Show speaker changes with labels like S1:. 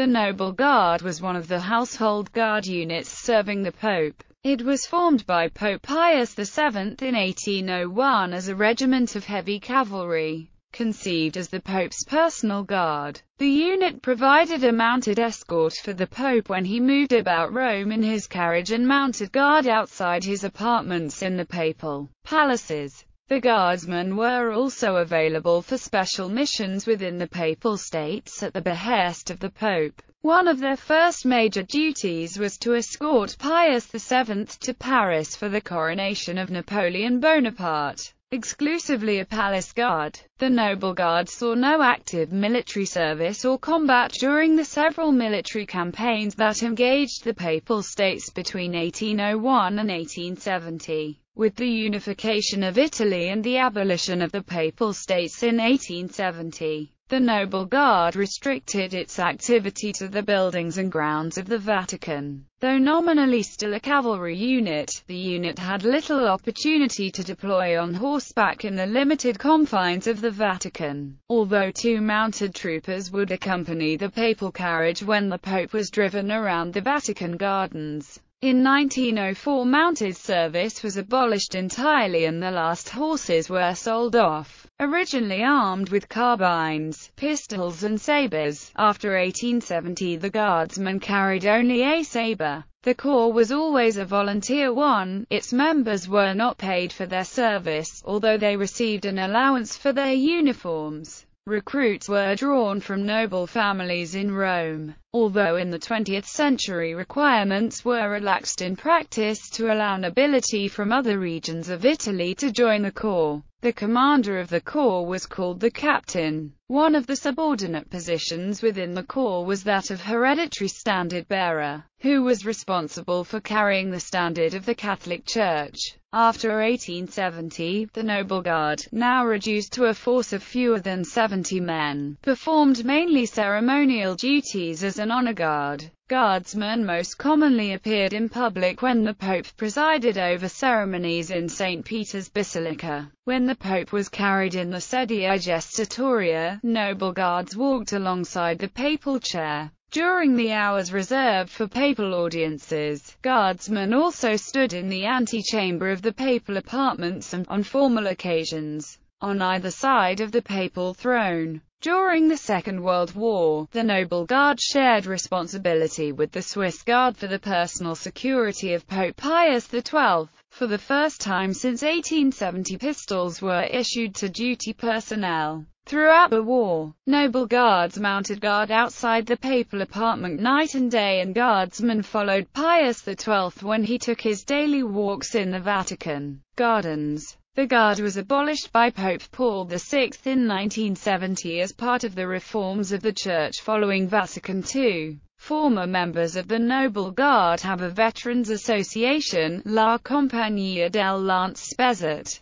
S1: The Noble Guard was one of the household guard units serving the Pope. It was formed by Pope Pius VII in 1801 as a regiment of heavy cavalry, conceived as the Pope's personal guard. The unit provided a mounted escort for the Pope when he moved about Rome in his carriage and mounted guard outside his apartments in the papal palaces. The guardsmen were also available for special missions within the Papal States at the behest of the Pope. One of their first major duties was to escort Pius VII to Paris for the coronation of Napoleon Bonaparte. Exclusively a palace guard, the Noble Guard saw no active military service or combat during the several military campaigns that engaged the Papal States between 1801 and 1870. With the unification of Italy and the abolition of the Papal States in 1870, the Noble Guard restricted its activity to the buildings and grounds of the Vatican. Though nominally still a cavalry unit, the unit had little opportunity to deploy on horseback in the limited confines of the Vatican, although 2 mounted troopers would accompany the papal carriage when the Pope was driven around the Vatican gardens. In 1904 mounted service was abolished entirely and the last horses were sold off. Originally armed with carbines, pistols and sabres, after 1870 the guardsmen carried only a sabre. The corps was always a volunteer one, its members were not paid for their service, although they received an allowance for their uniforms. Recruits were drawn from noble families in Rome, although in the 20th century requirements were relaxed in practice to allow nobility from other regions of Italy to join the corps. The commander of the corps was called the captain. One of the subordinate positions within the corps was that of hereditary standard-bearer, who was responsible for carrying the standard of the Catholic Church. After 1870, the Noble Guard, now reduced to a force of fewer than 70 men, performed mainly ceremonial duties as an honor guard. Guardsmen most commonly appeared in public when the Pope presided over ceremonies in St. Peter's Basilica. When the Pope was carried in the sedia gestatoria, Noble Guards walked alongside the papal chair. During the hours reserved for papal audiences, guardsmen also stood in the antechamber of the papal apartments and, on formal occasions, on either side of the papal throne. During the Second World War, the Noble Guard shared responsibility with the Swiss Guard for the personal security of Pope Pius XII. For the first time since 1870, pistols were issued to duty personnel. Throughout the war, Noble Guards mounted guard outside the papal apartment night and day, and guardsmen followed Pius XII when he took his daily walks in the Vatican gardens. The Guard was abolished by Pope Paul VI in 1970 as part of the reforms of the Church following Vatican II. Former members of the Noble Guard have a veterans association, La Compagnia del Lance Spezet.